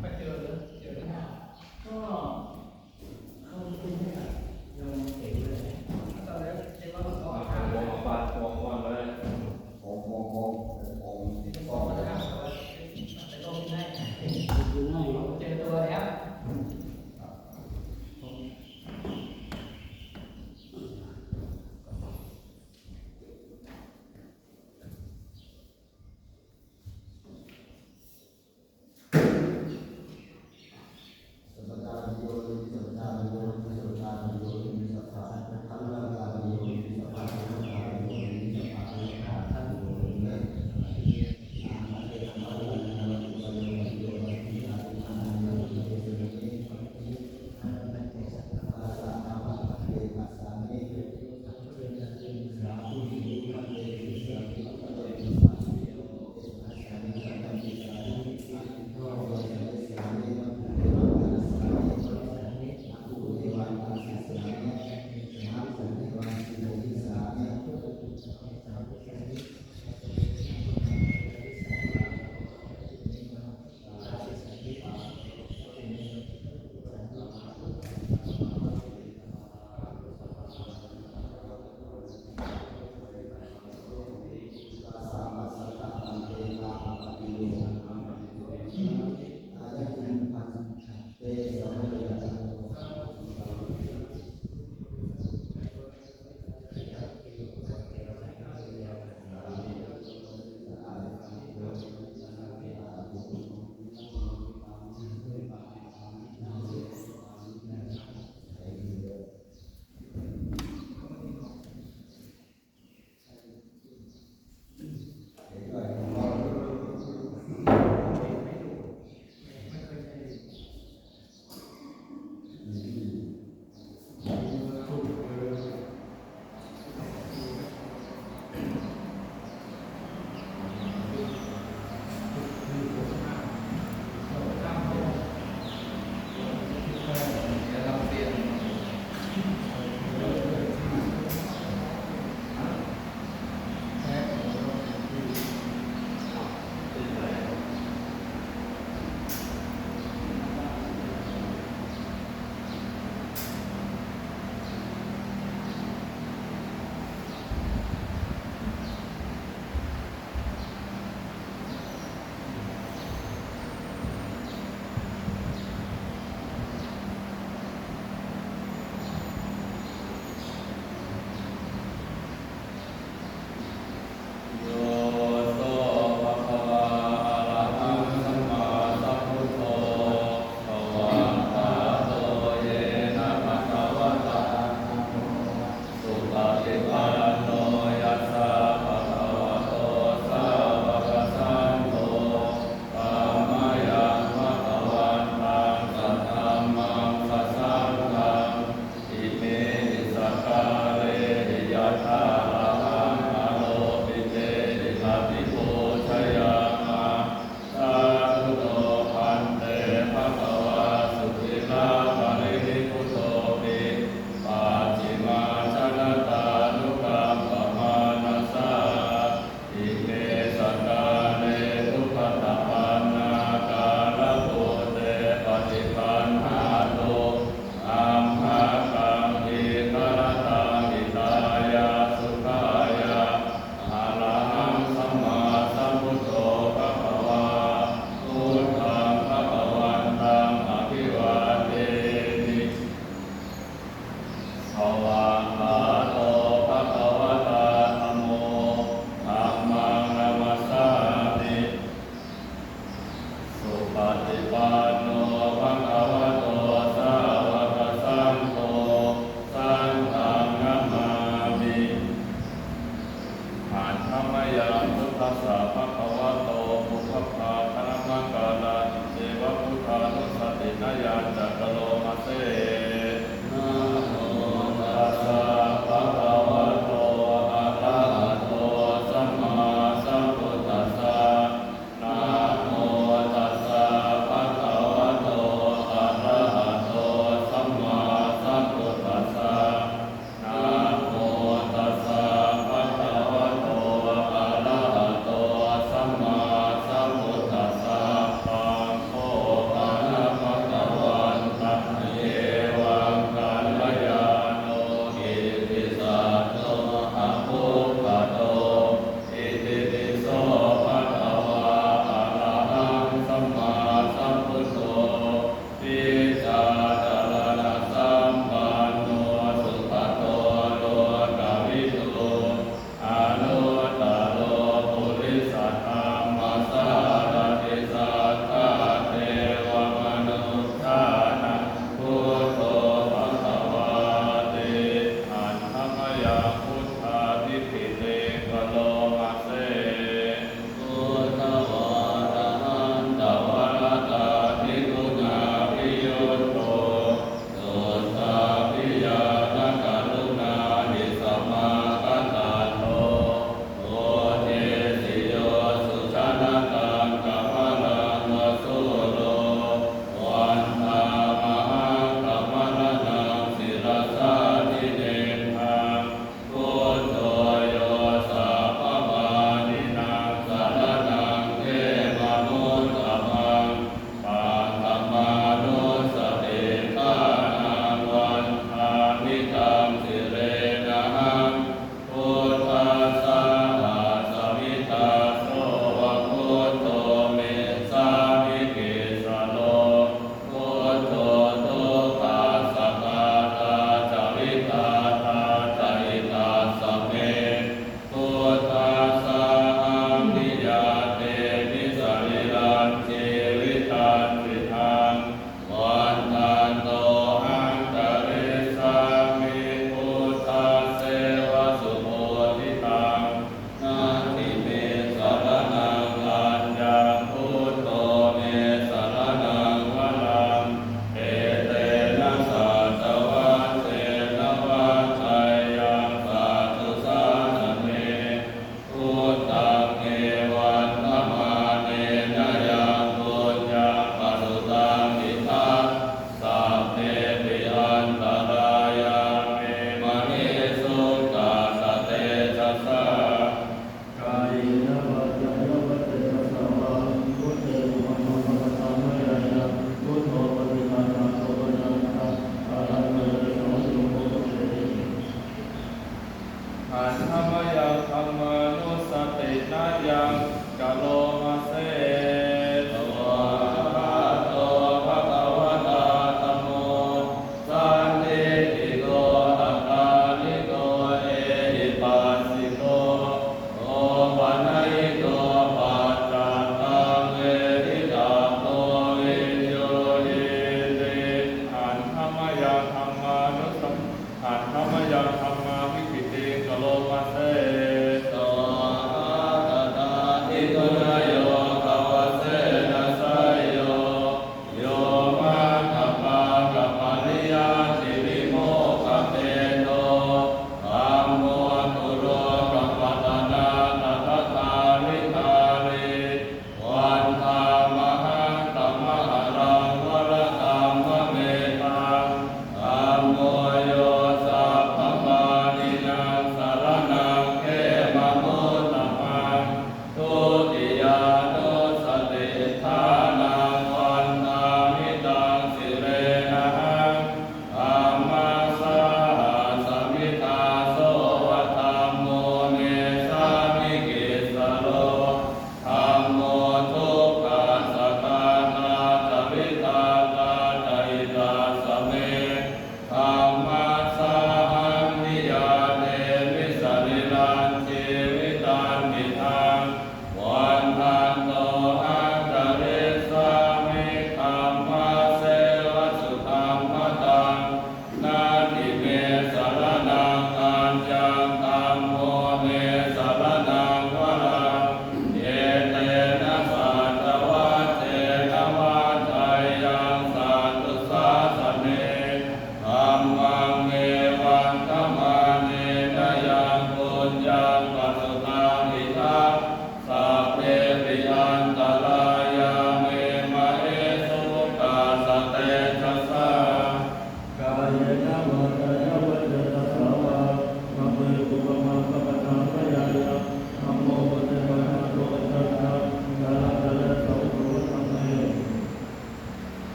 ไปเจอเลยเจอที่ไหนก็เข้าคุยให้กับโยมเอกเลยตอนแรกเรียกว่าเขาหัห้ามวฟาดหัวก่อนเลยที่จะบอกว่าจะทำอะไรไปโลกที่ไหน ดูง่าย เจอตัวแล้ว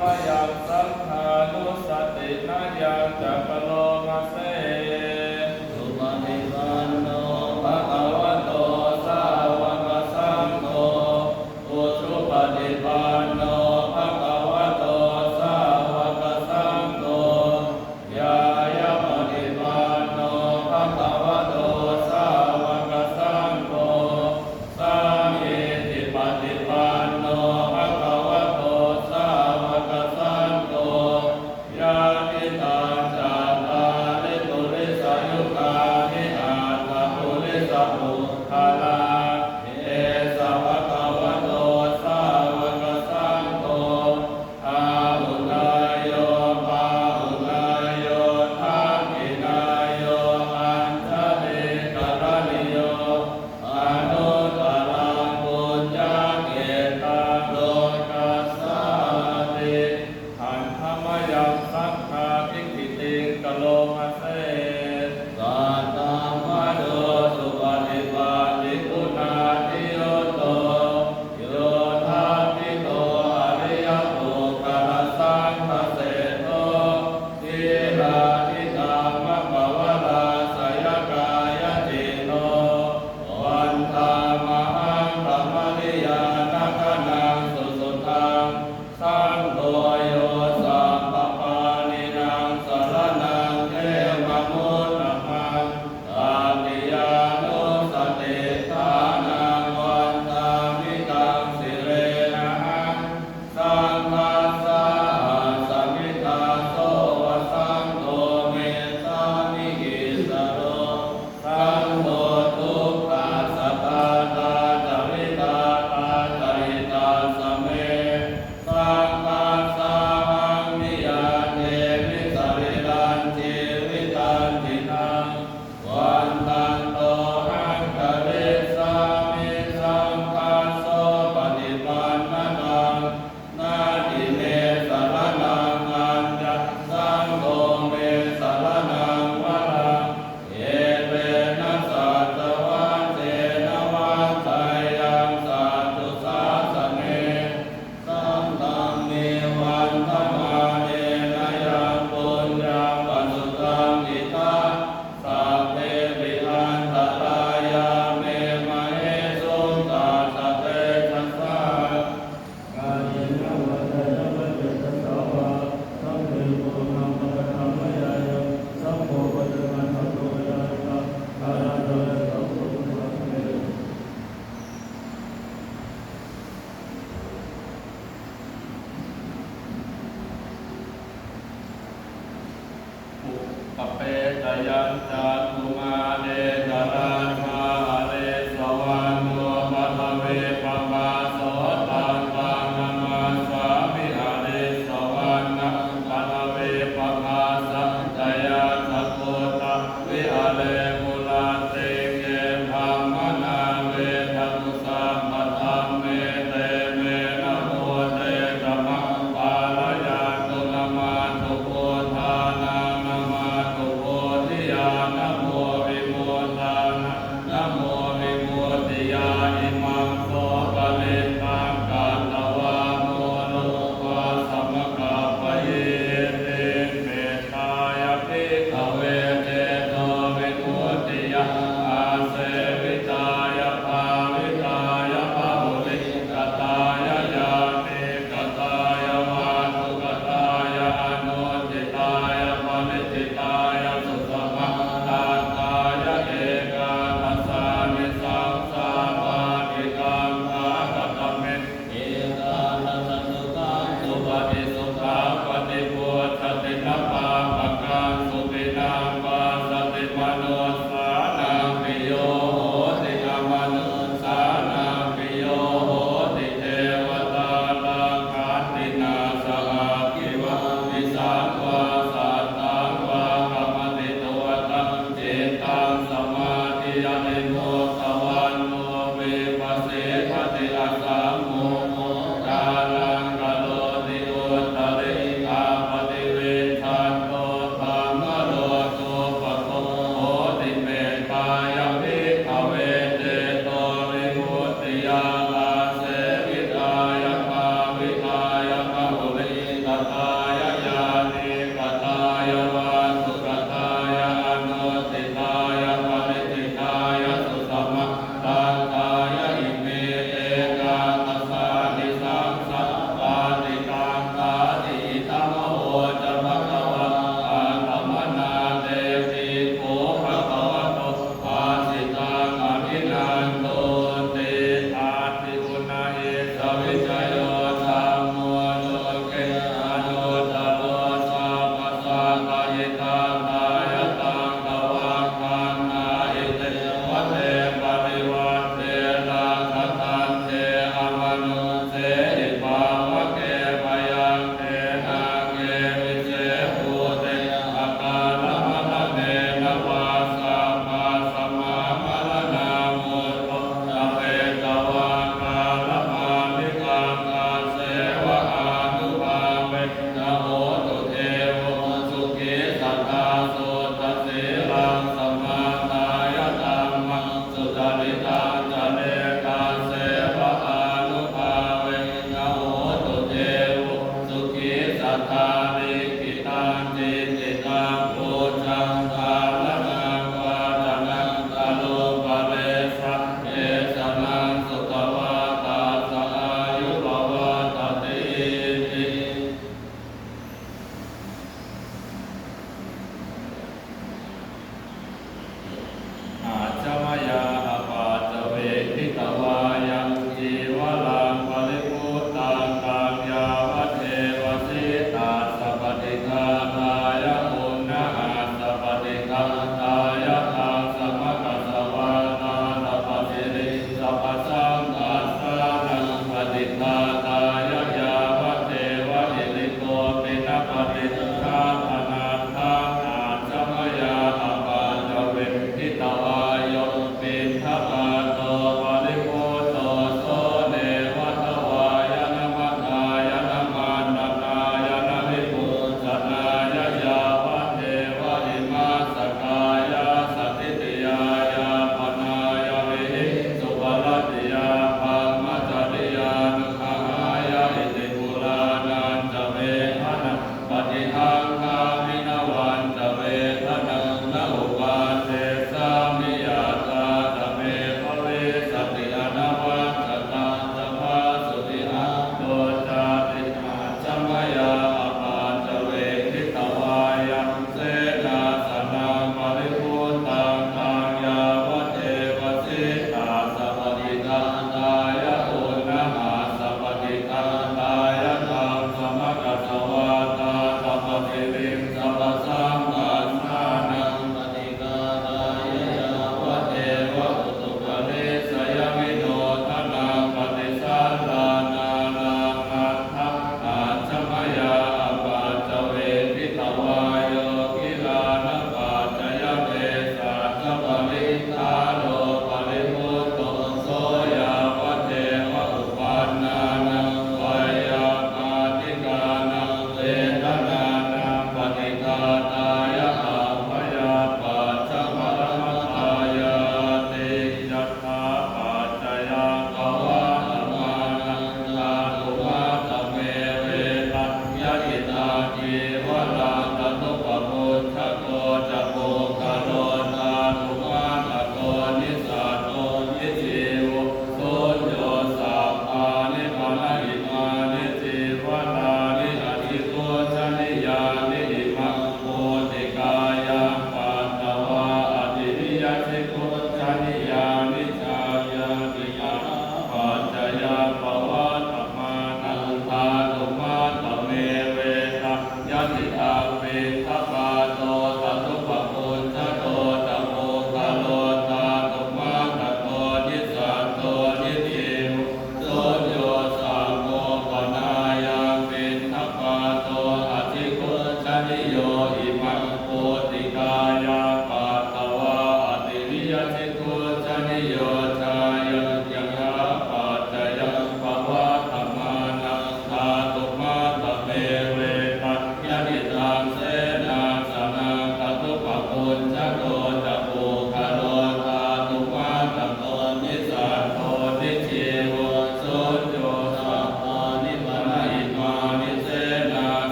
มยังสังฆานุสตินายังจัปโลมาเสสุปฏิปันโนภะคะวะโตสาวกสังโฆอุชุปฏิปันโนภะคะวะโตสาวกสังโฆยายาปฏิปันโนภะคะวะโตสาวกสังโฆสามีจิปฏิปันโนภะคะวะโตสาวกสังโฆญาติตังจัตตาริปุริสายุคานิอาตปุริสมุทาลาเอสะภะคะวะโตสาวกสังโฆอาหุนายโยปาหุนายโยทักขินายโยอัญชลิกรณิโยอนุตตรังปุญญเกตังโลกัสสาติหันธรรมยังสังฆาภิกขิติงกโลมาเสสัตตมโนสุปฏิปันติคุณาทิโยโตโยธาปิโตอริยปุคคลสังฆเสโตทีราทิตามะภวราสยกายติโนวันตามหังธรรมริยานัคนังสุสุทังสังโฆโยสัพพปานินังสรณังเทวมุตตมังอาติยานุสติทานังวันตามิตังสิเรนะหังสังฆาสาสมิทาโสวสังโฆเมสามิกิสโรสังโฆทุกขาสัตตาตาจาริตาตาจาริตาสเมสังฆาสาหังมิยาเทมิสริรันจิวิตันตินังวันตันโตหังกะเรสามิสังฆาโสปฏิปันนะนังนาทิเมสรณังอัญญสังโฆเมสรณังวรังเอเตนะสัตวันเตนะวันไตยังสัตตุสาสเนสัมตังเมวันธรรมาเนนะยังปุญญาปสุตังอิทาสัพเพปิอันตรายาเมมะเหสุงตาสะเตชัสสะกายนวัจจะวัจจะสาวะสัมเพปุนังปะธรรมยายะสัมโพปัจจันทัตโตยะตะอาราโตสัมโพปัจเจปุปเปตยัญจาตุมาเนตราชาเรสวันโนปัทเวปมาโสตังตังนามาสามิหาเรสวันนะปัทเวปมาสัจยาสัพโพตะวิหาเรมุลาเตเกธรรมนาเวทัตุสัมปทาเมเตเมนะโมเตธัมมังปาลยาตุนามาตุโพธานานามาตุโพธิยานะโมวิโมทานะนะโมวิโมติยาอิมังโสปะเลต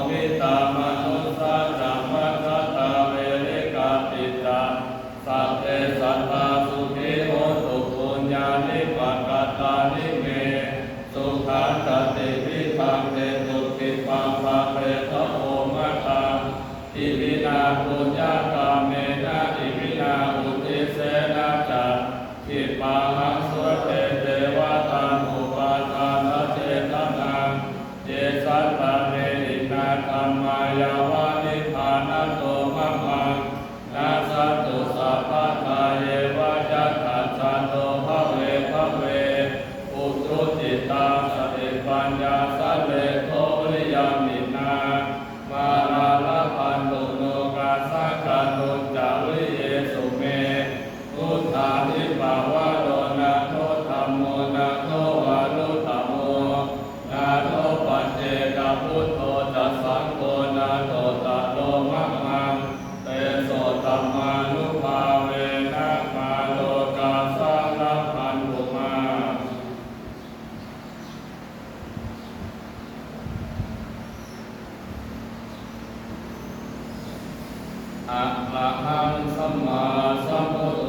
มิตามนุสัจจมัจจตาเวริกาติตาสัพเพสัตตาสุขิโหตุปุญญานิปักขตานิเมสุขันตติวิภังเตตุกิปังภะเปทะโอมะตังอิมินาปุญญากาเมนะอิมินาอุติเสนะจัตถิปังหังสุเตเทวตานุปาทานเจตนังเจสัตตะเมหินาธัมมายาวานิพานะโตมะมังนาสัตตุสัพพะทาเยวะยัตถัสสะโตภเวภเวอุตรุจิตาสติปัญญาสัพเพโทริยามินามาราลพันตุโนกาสักขันตุจาริเยสุเมพุทธานิปาวะโรนะโทธัมโมนะโทวานุธัมโมนะโทปัจเจกพุทโธจัสสังโฆนะโตตะโลมะมังเตโสธัมมานุภาเวนะมาโลกาสังฆพันธุมาอะระหังสัมมาสัมพุทโธ